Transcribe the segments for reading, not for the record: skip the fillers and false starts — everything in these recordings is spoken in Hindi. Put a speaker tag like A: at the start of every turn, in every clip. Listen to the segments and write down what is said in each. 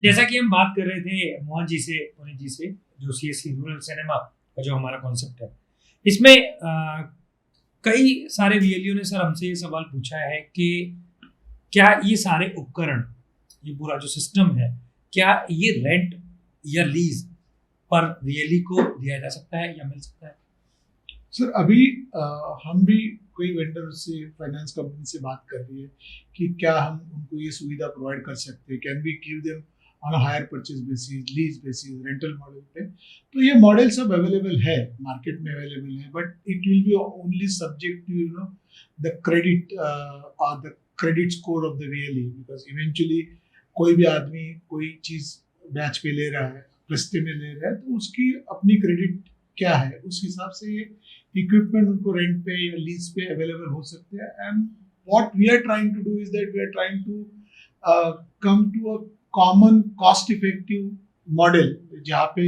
A: जैसा कि हम बात कर रहे थे मोहन जी से, पुनीत जी से, जो सीएससी रूरल सिनेमा का जो हमारा कॉन्सेप्ट है, इसमें कई सारे वीएलयू ने सर हमसे ये सवाल पूछा है कि क्या ये सारे उपकरण, ये पूरा जो सिस्टम है, क्या ये रेंट या लीज पर वीएलई को दिया जा सकता है या मिल सकता है?
B: सर अभी हम भी कोई वेंडर से, फाइनेंस कंपनी से बात कर रही है कि क्या हम उनको ये सुविधा प्रोवाइड कर सकते हैं, can we give them on hire purchase basis, lease basis, rental model पे। तो ये मॉडल सब अवेलेबल है, मार्केट में अवेलेबल है, but it will be only subject to the credit और the credit score of the VLE, because eventually कोई भी आदमी कोई चीज बैच पे ले रहा है, किस्ते में ले रहा है, तो उसकी अपनी क्रेडिट क्या है, उस हिसाब से ये इक्विपमेंट उनको रेंट पे या लीज पे अवेलेबल हो सकते हैं। And what we are trying to do is that we are trying to come to a common cost effective model, जहाँ पे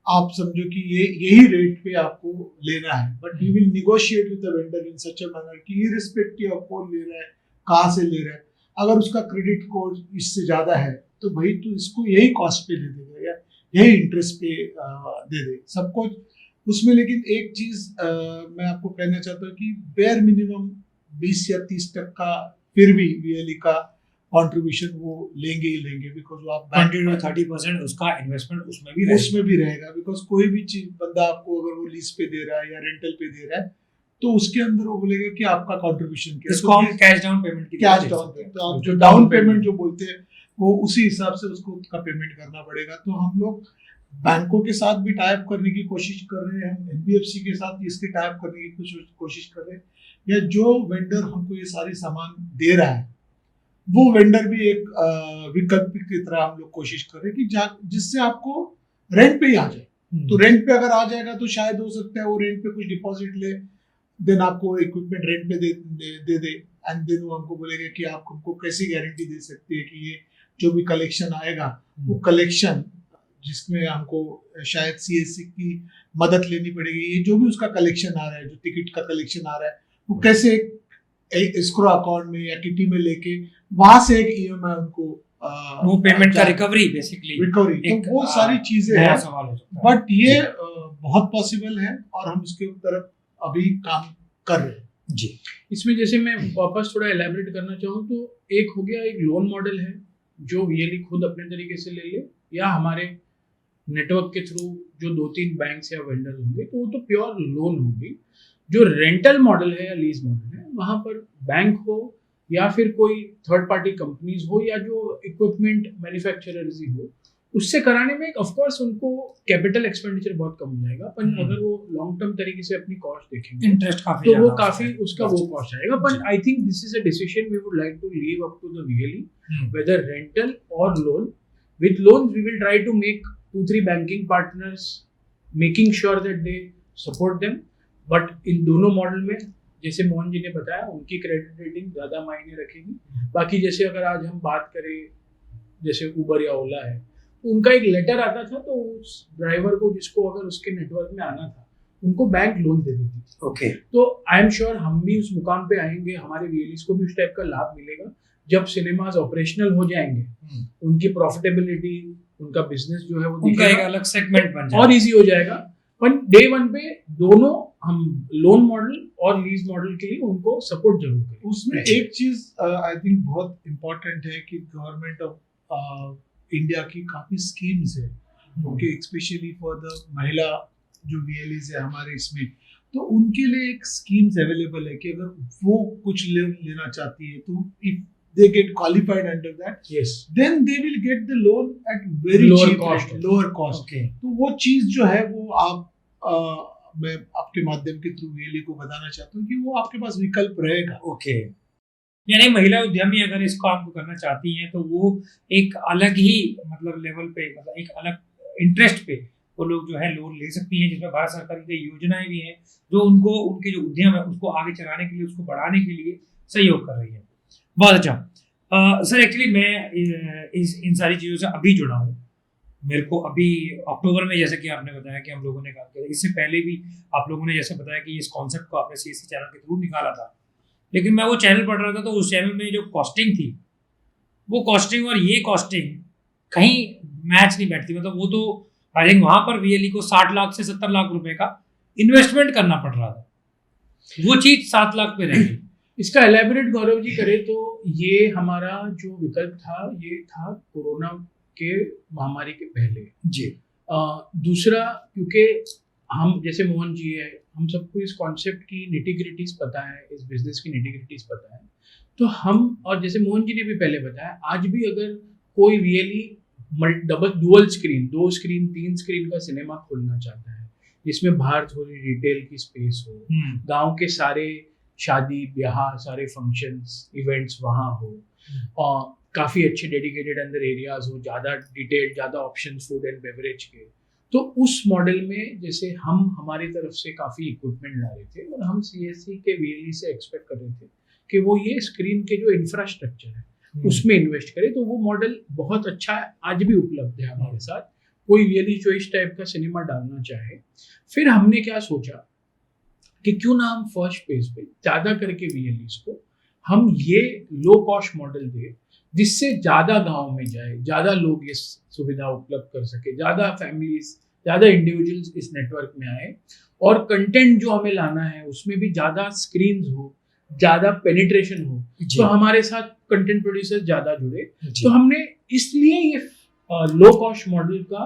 B: आप समझो कि ये यही रेट पे आपको लेना है, but you will negotiate with the vendor in such a manner कि इररिस्पेक्टिव ऑफ कौन ले रहा है, कहाँ से ले रहा है, अगर उसका क्रेडिट स्कोर इससे ज्यादा है तो भाई तो इसको यही कॉस्ट पे दे देगा या यही इंटरेस्ट पे दे दे सबको उसमें। लेकिन एक चीज मैं आपको कहना चाहता हूँ कि बेयर मिनिमम 20 या 30% फिर भी वीएलई का कंट्रीब्यूशन वो लेंगे ही लेंगे, बिकॉज वो आप
A: 20 to 30% उसका इन्वेस्टमेंट उसमें भी
B: रहेगा, बिकॉज कोई भी चीज बंदा आपको अगर वो लीज पे दे रहा है या रेंटल पे दे रहा है तो उसके अंदर वो बोलेगा कि आपका कंट्रीब्यूशन क्या है,
A: इसको हम कैश डाउन पेमेंट की
B: कैश डाउन, तो आप जो डाउन पेमेंट जो बोलते हैं वो उसी हिसाब से उसको उसका पेमेंट करना पड़ेगा। तो हम लोग बैंकों के साथ भी टाइप करने की कोशिश कर रहे हैं, हम एनबीएफसी के साथ इसके टाइप करने की कोशिश कर रहे हैं, या जो वेंडर हमको ये सारी सामान दे रहा है वो वेंडर भी एक विकल्प की तरह हम लोग कोशिश कर रहे हैं कि जिससे आपको रेंट पे ही आ जाए। तो रेंट पे अगर आ जाएगा तो शायद हो सकता है वो रेंट पे कुछ डिपॉजिट ले, देन आपको इक्विपमेंट रेंट पे दे एंड देन वो हमको बोलेगा कि आप हमको कैसी गारंटी दे सकते हैं कि ये जो भी कलेक्शन आएगा वो कलेक्शन जिसमें हमको शायद सीएससी की मदद लेनी पड़ेगी, ये जो भी उसका कलेक्शन आ रहा है, जो टिकट का कलेक्शन आ रहा है, वो कैसे एस्क्रो अकाउंट में या किटी में लेके वहां से एक ईएमआई उनको
A: वो पेमेंट का रिकवरी, बेसिकली
B: रिकवरी, तो वो सारी चीजें हैं, बट ये बहुत पॉसिबल है और हम उसके तरफ अभी काम कर रहे हैं
A: जी।
C: इसमें जैसे मैं वापस थोड़ा एलैबोरेट करना चाहूँ तो एक हो गया, एक लोन मॉडल है जो वीएलई खुद अपने तरीके से ले ले या हमारे नेटवर्क के थ्रू जो 2-3 बैंक्स या वेंडर होंगे, तो वो तो प्योर लोन होगी। जो रेंटल मॉडल है या लीज मॉडल है, वहां पर बैंक हो या फिर कोई थर्ड पार्टी कंपनीज हो या जो इक्विपमेंट मैन्युफैक्चरर्स ही हो, उससे कराने में ऑफ कोर्स उनको कैपिटल एक्सपेंडिचर बहुत कम हो जाएगा, पर अगर वो लॉन्ग टर्म तरीके से अपनी कॉस्ट देखेंगे
A: इंटरेस्ट
C: तो वो काफी उसका वो कॉस्ट आएगा। पर I think this is a decision we would like to leave up to the VLE, whether rental और लोन। With loans we will try to make 2-3 banking partners, making sure that they support them, but in दोनों मॉडल में जैसे मोहन जी ने बताया उनकी क्रेडिट रेटिंग ज्यादा मायने रखेगी। बाकी जैसे अगर आज हम बात करें जैसे उबर या ओला है, उनका एक लेटर आता था तो उस ड्राइवर को जिसको अगर उसके नेटवर्क में आना था उनको बैंक लोन दे देती थी।
A: ओके,
C: तो आई एम श्योर हम भी उस मुकाम पे आएंगे, हमारे वीएलईज को भी उस टाइप का लाभ मिलेगा जब सिनेमाज ऑपरेशनल हो जाएंगे, उनकी प्रॉफिटेबिलिटी, उनका बिजनेस जो है वो
A: उनका एक अलग सेगमेंट बन जाएगा
C: और इजी हो जाएगा। पर डे वन पे दोनों हम लोन मॉडल और लीज मॉडल के लिए उनको सपोर्ट जरूर करें।
B: उसमें एक चीज आई थिंक बहुत इम्पोर्टेंट है कि गवर्नमेंट ऑफ इंडिया की काफी स्कीम्स है, ओके, स्पेशली फॉर द महिला जो वीएलईज है हमारे इसमें, तो उनके लिए एक स्कीम्स अवेलेबल है कि अगर वो कुछ लेना चाहती है तो if they get qualified under that,
C: yes,
B: then they will get the loan at very
C: lower
B: cheap
C: cost,
B: lower cost.
A: Okay.
B: तो वो चीज जो है वो आप मैं आपके माध्यम के थ्रू वीएलई को बताना चाहता हूँ कि वो आपके पास विकल्प रहेगा।
A: ओके, यानी महिला उद्यमी अगर इस काम को करना चाहती हैं तो वो एक अलग ही मतलब लेवल पे, मतलब एक अलग इंटरेस्ट पे वो लोग जो है लोन ले सकती हैं, जिसमें भारत सरकार की योजनाएं भी हैं जो उनको उनके जो उद्यम है उसको आगे चलाने के लिए, उसको बढ़ाने के लिए सहयोग कर रही है। बहुत अच्छा। सर एक्चुअली मैं इन सारी चीज़ों से अभी जुड़ा हूँ। मेरे को अभी अक्टूबर में, जैसे कि आपने बताया कि हम लोगों ने काम किया, इससे पहले भी आप लोगों ने जैसे बताया कि इस कॉन्सेप्ट को आपने सीएससी चैनल के थ्रू निकाला था, लेकिन मैं वो चैनल पढ़ रहा था तो उस चैनल में जो कॉस्टिंग थी, वो कॉस्टिंग और ये कॉस्टिंग कहीं मैच नहीं बैठती। मतलब वो तो आई थिंक वहां पर वीएलई को 60 लाख से 70 लाख रुपए का इन्वेस्टमेंट करना पड़ रहा था, वो चीज 7 लाख पे रह गई।
C: इसका एलैबोरेट गौरव जी करे तो ये हमारा जो विकल्प था ये था कोरोना के महामारी के पहले
A: जी।
C: दूसरा, क्योंकि हम जैसे मोहन जी है, हम सबको इस कॉन्सेप्ट की निटिग्रिटीज पता है, इस बिजनेस की निटिग्रिटीज पता है, तो हम, और जैसे मोहन जी ने भी पहले बताया, आज भी अगर कोई really dual screen, 2 screen 3 screen का सिनेमा खोलना चाहता है जिसमें बाहर थोड़ी रिटेल की स्पेस हो, गांव के सारे शादी ब्याह, सारे फंक्शंस इवेंट्स वहाँ हो, और काफ़ी अच्छे डेडिकेटेड अंदर एरियाज हो, ज़्यादा डिटेल, ज़्यादा ऑप्शन फूड एंड बेवरेज के, तो उस मॉडल में जैसे हम हमारी तरफ से काफ़ी इक्विपमेंट ला रहे थे और हम सीएससी के वीएलई से एक्सपेक्ट कर रहे थे कि वो ये स्क्रीन के जो इंफ्रास्ट्रक्चर है उसमें इन्वेस्ट करे, तो वो मॉडल बहुत अच्छा है, आज भी उपलब्ध है हमारे साथ। कोई वीएलई जो इस टाइप का सिनेमा डालना चाहे, फिर हमने क्या सोचा कि क्यों ना हम फर्स्ट पेज पे ज़्यादा करके वीएलईज को हम ये लो कॉस्ट मॉडल दे, जिससे ज़्यादा गांव में जाए, ज़्यादा लोग इस सुविधा उपलब्ध कर सके, ज़्यादा फैमिलीज, ज़्यादा इंडिविजुअल्स इस नेटवर्क में आए, और कंटेंट जो हमें लाना है उसमें भी ज़्यादा स्क्रीन्स हो, ज़्यादा पेनिट्रेशन हो, तो हमारे साथ कंटेंट प्रोड्यूसर ज़्यादा जुड़े। तो हमने इसलिए ये लो कॉस्ट मॉडल का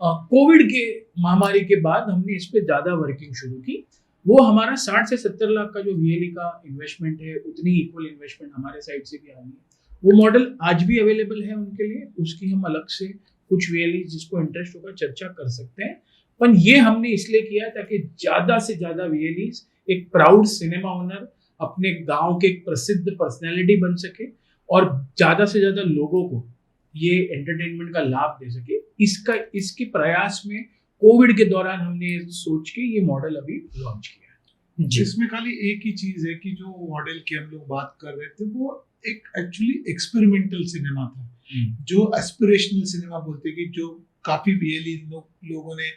C: कोविड के महामारी के बाद हमने इस पर ज़्यादा वर्किंग शुरू की। वो हमारा 60 से 70 लाख का जो वीएलई का इन्वेस्टमेंट है, उतनी इक्वल इन्वेस्टमेंट हमारे साइड से भी आ रही है। वो मॉडल आज भी अवेलेबल है उनके लिए, उसकी हम अलग से कुछ वीएलई जिसको इंटरेस्ट होगा चर्चा कर सकते हैं, पर ये हमने इसलिए किया ताकि ज़्यादा से ज़्यादा वीएलई एक प्राउड सिनेमा ओनर, अपने गांव के एक प्रसिद्ध पर्सनैलिटी बन सके और ज़्यादा से ज़्यादा लोगों को ये एंटरटेनमेंट का लाभ दे सके। इसके प्रयास में कोविड के दौरान हमने सोच के ये मॉडल अभी लॉन्च किया है।
B: जिसमें खाली एक ही चीज है कि जो मॉडल की हम लोग बात कर रहे थे वो एक एक्चुअली एक्सपेरिमेंटल सिनेमा था, जो एस्पिरेशनल सिनेमा बोलते कि जो काफी वीएलई लोगों ने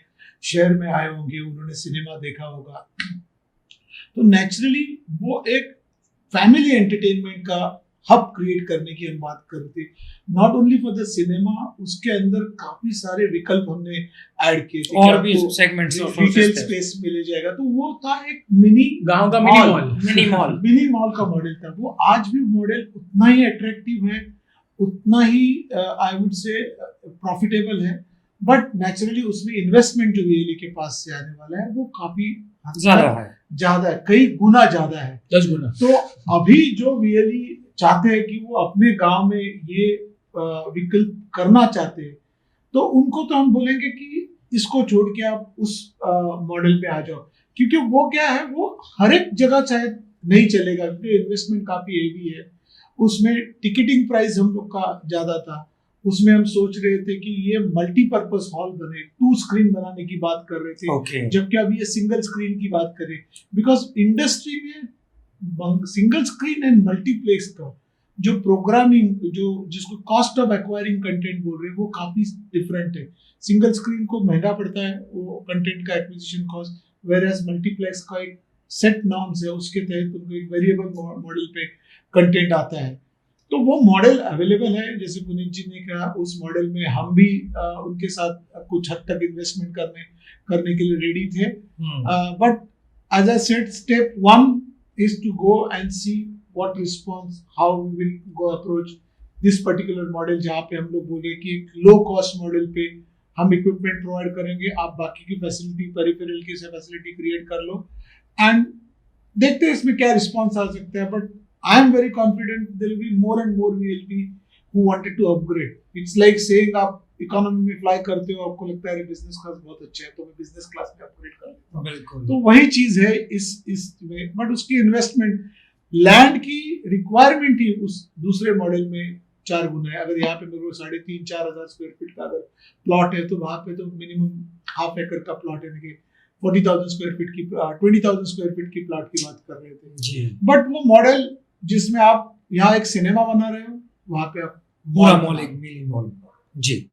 B: शहर में आए होंगे, उन्होंने सिनेमा देखा होगा, तो नेचुरली वो एक फैमिली एंटरटेनमेंट का हब क्रिएट करने की हम बात करते, not only for the cinema, उसके अंदर काफी सारे विकल्प हमने ऐड किए थे,
A: और भी सेगमेंट्स ऑफ
B: रिटेल स्पेस मिल जाएगा, तो वो था एक मिनी
C: गांव का मिनी
B: मॉल का मॉडल था। वो आज भी मॉडल उतना ही अट्रैक्टिव है, उतना ही आई वुड से प्रॉफिटेबल है, बट नेचुरली उसमें इन्वेस्टमेंट जो वीएलई के पास से आने वाला है वो काफी ज्यादा है, कई गुना ज्यादा है,
C: 10 गुना।
B: तो अभी जो वीएलई चाहते हैं कि वो अपने गांव में ये विकल्प करना चाहते हैं, तो उनको तो हम बोलेंगे कि इसको छोड़ के आप उस मॉडल पे आ जाओ, क्योंकि वो क्या है, वो हर एक जगह शायद नहीं चलेगा, क्योंकि इन्वेस्टमेंट काफी हेवी है, उसमें टिकटिंग प्राइस हम लोग का ज्यादा था, उसमें हम सोच रहे थे कि ये मल्टीपर्पज हॉल बने, 2 स्क्रीन बनाने की बात कर रहे थे, जबकि अभी ये सिंगल स्क्रीन की बात करें, बिकॉज इंडस्ट्री में सिंगल स्क्रीन एंड मल्टीप्लेक्स का जो प्रोग्रामिंग, जो जिसको कॉस्ट ऑफ एक्वायरिंग कंटेंट बोल रहे हैं, वो काफी डिफरेंट है। सिंगल स्क्रीन को महंगा पड़ता है वो कंटेंट का acquisition cost, whereas multiplex का एक सेट नॉर्म्स है, उसके तहत उनको एक वेरिएबल मॉडल पे कंटेंट आता है, तो वो मॉडल अवेलेबल है। जैसे पुनीत जी ने कहा, उस मॉडल में हम भी उनके साथ कुछ हद तक इन्वेस्टमेंट करने के लिए रेडी थे, but as I said, step 1 is to go and see what response, how we will go approach this particular model, जहाँ पे हम लोग बोले कि लो कॉस्ट मॉडल पे हम इक्विपमेंट प्रोवाइड करेंगे, आप बाकी की फैसिलिटी, पेरिफेरल की फैसिलिटी क्रिएट कर लो, एंड देखते हैं इसमें क्या रिस्पॉन्स आ सकता है। But I am very confident there will be more and more VLE who wanted to upgrade. It's like saying आप इकोनॉमी में फ्लाई करते हो, आपको लगता है बिजनेस क्लास बहुत अच्छा है, तो मैं बिजनेस क्लास में अपग्रेड कर लेता हूं, बिल्कुल, तो वही चीज है इस में, बट उसकी इन्वेस्टमेंट, लैंड की रिक्वायरमेंट ही उस दूसरे मॉडल में 4 गुना है। अगर यहाँ पे मेरे को 3,500-4 हजार स्क्वायर फीट का अगर प्लॉट है, तो वहां पे तो मिनिमम ½ एकड़ का प्लॉट है, 40,000 स्क्वायर फीट की 20,000 स्क्वायर फीट की प्लॉट की बात कर रहे थे, बट वो मॉडल जिसमें आप यहाँ एक सिनेमा बना रहे हो, वहां पे आप
A: पूरा मॉल एक मिनी मॉल। जी।